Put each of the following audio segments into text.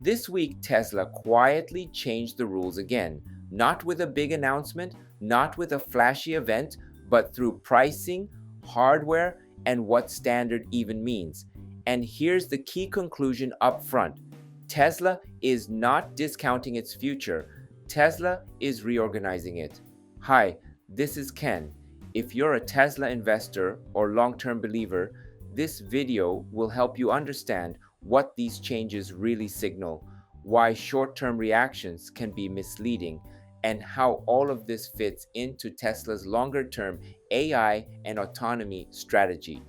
This week, Tesla quietly changed the rules again, not with a big announcement, not with a flashy event, but through pricing, hardware, and what standard even means. And here's the key conclusion up front: Tesla is not discounting its future, Tesla is reorganizing it. Hi, this is Ken. If you're a Tesla investor or long-term believer, this video will help you understand what these changes really signal, why short-term reactions can be misleading, and how all of this fits into Tesla's longer-term AI and autonomy strategy.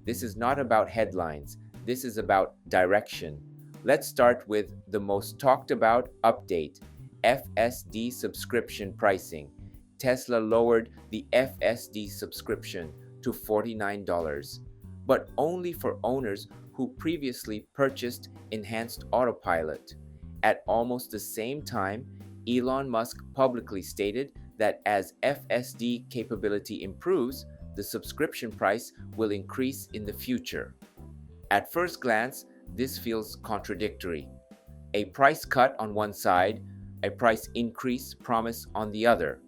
This is not about headlines, this is about direction. Let's start with the most talked about update: FSD subscription pricing. Tesla lowered the FSD subscription to $49, but only for owners who previously purchased enhanced autopilot. At almost the same time, Elon Musk publicly stated that as FSD capability improves, the subscription price will increase in the future. At first glance, this feels contradictory. A price cut on one side, a price increase promise on the other.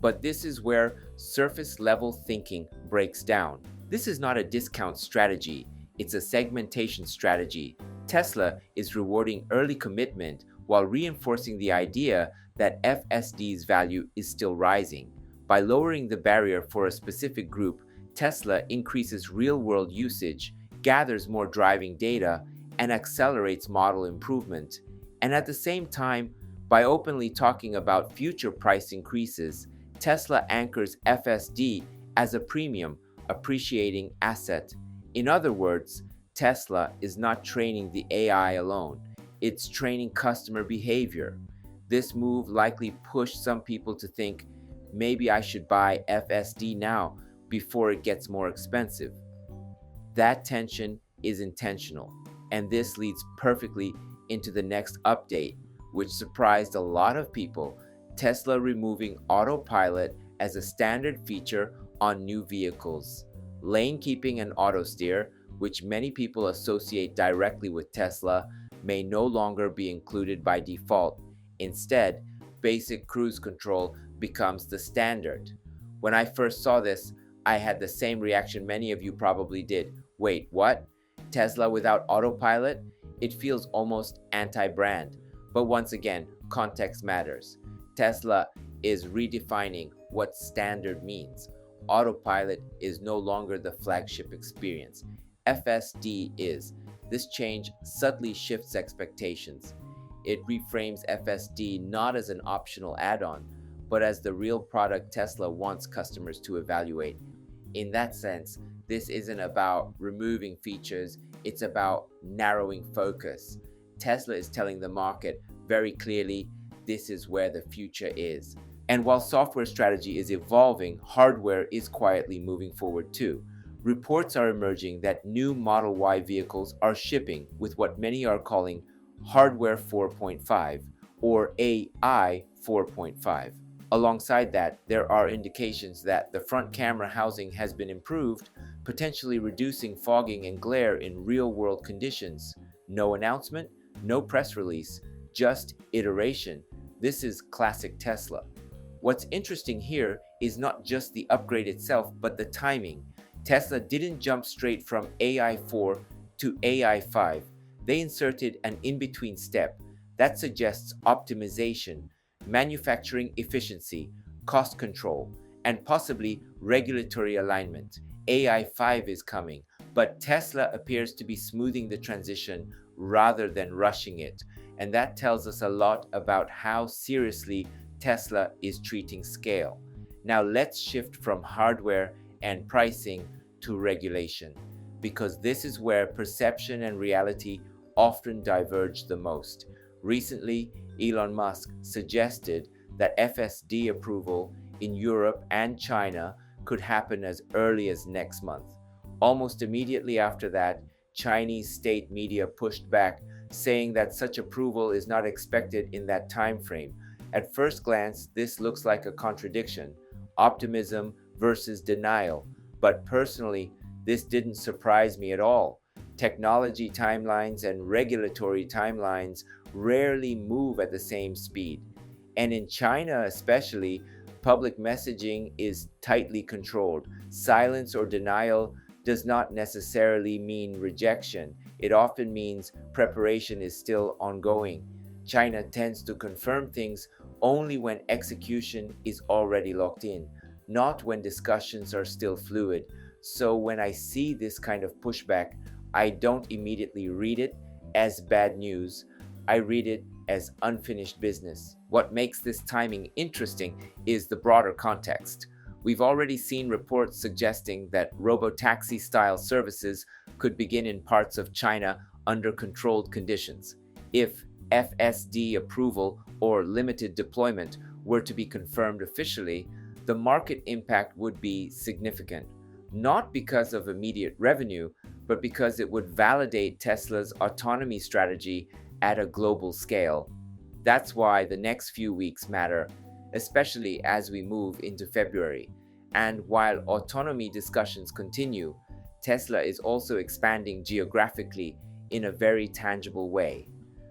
But this is where surface level thinking breaks down. This is not a discount strategy, it's a segmentation strategy. Tesla is rewarding early commitment while reinforcing the idea that FSD's value is still rising. By lowering the barrier for a specific group, Tesla increases real-world usage, gathers more driving data, and accelerates model improvement. And at the same time, by openly talking about future price increases, Tesla anchors FSD as a premium, appreciating asset. In other words, Tesla is not training the AI alone, it's training customer behavior. This move likely pushed some people to think, maybe I should buy FSD now before it gets more expensive. That tension is intentional, and this leads perfectly into the next update, which surprised a lot of people: Tesla removing autopilot as a standard feature on new vehicles. Lane keeping and auto steer, which many people associate directly with Tesla, may no longer be included by default. Instead, basic cruise control becomes the standard. When I first saw this, I had the same reaction many of you probably did. Wait, what? Tesla without autopilot? It feels almost anti-brand. But once again, context matters. Tesla is redefining what standard means. Autopilot is no longer the flagship experience. FSD is. This change subtly shifts expectations. It reframes FSD not as an optional add-on, but as the real product Tesla wants customers to evaluate. In that sense, this isn't about removing features, it's about narrowing focus. Tesla is telling the market very clearly, this is where the future is. And while software strategy is evolving, hardware is quietly moving forward too. Reports are emerging that new Model Y vehicles are shipping with what many are calling Hardware 4.5 or AI 4.5. Alongside that, there are indications that the front camera housing has been improved, potentially reducing fogging and glare in real-world conditions. No announcement, no press release, just iteration. This is classic Tesla. What's interesting here is not just the upgrade itself, but the timing. Tesla didn't jump straight from AI 4 to AI 5. They inserted an in-between step that suggests optimization, manufacturing efficiency, cost control, and possibly regulatory alignment. AI 5 is coming, but Tesla appears to be smoothing the transition rather than rushing it. And that tells us a lot about how seriously Tesla is treating scale. Now let's shift from hardware and pricing to regulation, because this is where perception and reality often diverge the most. Recently, Elon Musk suggested that FSD approval in Europe and China could happen as early as next month. Almost immediately after that, Chinese state media pushed back, saying that such approval is not expected in that time frame. At first glance, this looks like a contradiction, optimism versus denial. But personally, this didn't surprise me at all. Technology timelines and regulatory timelines rarely move at the same speed. And in China especially, public messaging is tightly controlled. Silence or denial does not necessarily mean rejection. It often means preparation is still ongoing. China tends to confirm things only when execution is already locked in, not when discussions are still fluid. So when I see this kind of pushback, I don't immediately read it as bad news. I read it as unfinished business. What makes this timing interesting is the broader context. We've already seen reports suggesting that Robotaxi style services could begin in parts of China under controlled conditions. If FSD approval or limited deployment were to be confirmed officially, the market impact would be significant, not because of immediate revenue, but because it would validate Tesla's autonomy strategy at a global scale. That's why the next few weeks matter, especially as we move into February. And while autonomy discussions continue, Tesla is also expanding geographically in a very tangible way.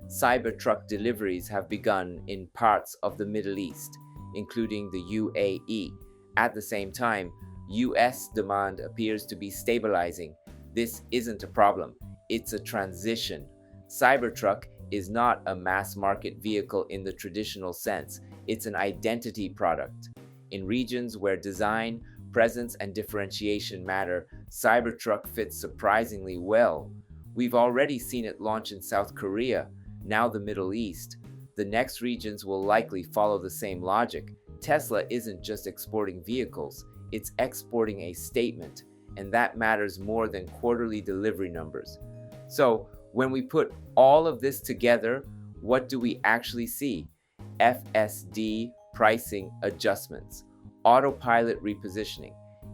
Cybertruck deliveries have begun in parts of the Middle East, including the UAE. At the same time, US demand appears to be stabilizing. This isn't a problem, it's a transition. Cybertruck is not a mass market vehicle in the traditional sense, it's an identity product. In regions where design, presence, and differentiation matter, Cybertruck fits surprisingly well. We've already seen it launch in South Korea, now the Middle East. The next regions will likely follow the same logic. Tesla isn't just exporting vehicles, it's exporting a statement, and that matters more than quarterly delivery numbers. So, when we put all of this together, what do we actually see? FSD pricing adjustments, autopilot repositioning,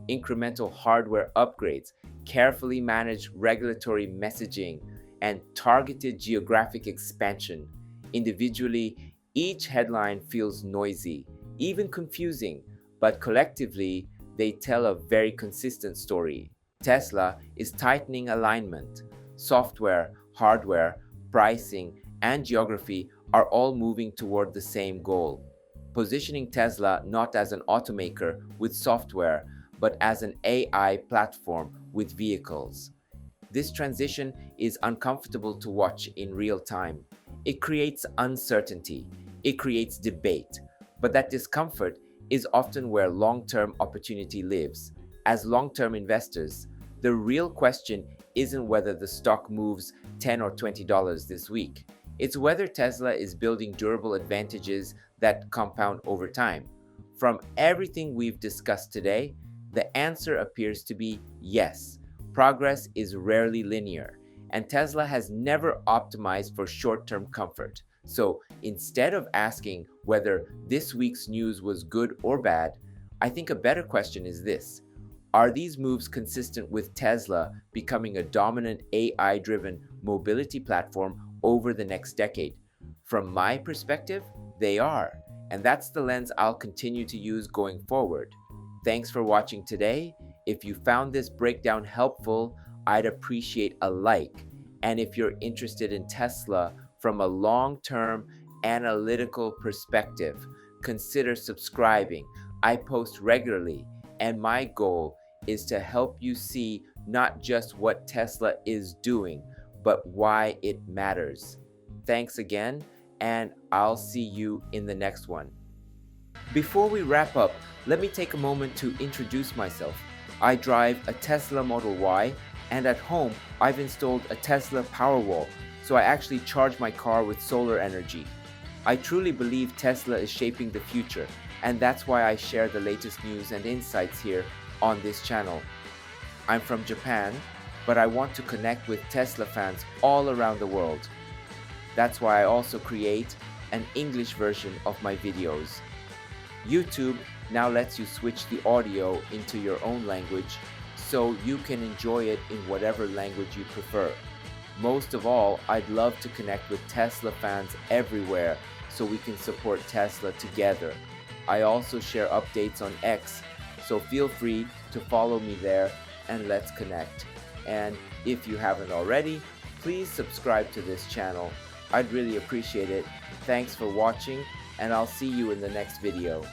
incremental hardware upgrades, carefully managed regulatory messaging, and targeted geographic expansion. Individually, each headline feels noisy, even confusing, but collectively, they tell a very consistent story. Tesla is tightening alignment. Software, hardware, pricing, and geography are all moving toward the same goal. Positioning Tesla not as an automaker with software, but as an AI platform with vehicles. This transition is uncomfortable to watch in real time. It creates uncertainty. It creates debate. But that discomfort is often where long-term opportunity lives. As long-term investors, the real question isn't whether the stock moves $10 or $20 this week. It's whether Tesla is building durable advantages that compound over time. From everything we've discussed today, the answer appears to be yes. Progress is rarely linear, and Tesla has never optimized for short-term comfort. So instead of asking whether this week's news was good or bad, I think a better question is this. Are these moves consistent with Tesla becoming a dominant AI-driven mobility platform over the next decade? From my perspective, they are, and that's the lens I'll continue to use going forward. Thanks for watching today. If you found this breakdown helpful, I'd appreciate a like. And if you're interested in Tesla from a long-term analytical perspective, consider subscribing. I post regularly, and my goal is to help you see not just what Tesla is doing, but why it matters. Thanks again, and I'll see you in the next one. Before we wrap up, let me take a moment to introduce myself. I drive a Tesla Model Y, and at home, I've installed a Tesla Powerwall, so I actually charge my car with solar energy. I truly believe Tesla is shaping the future, and that's why I share the latest news and insights here on this channel. I'm from Japan, but I want to connect with Tesla fans all around the world. That's why I also create an English version of my videos. YouTube now lets you switch the audio into your own language, so you can enjoy it in whatever language you prefer. Most of all, I'd love to connect with Tesla fans everywhere so we can support Tesla together. I also share updates on X, so feel free to follow me there and let's connect. And if you haven't already, please subscribe to this channel. I'd really appreciate it. Thanks for watching, and I'll see you in the next video.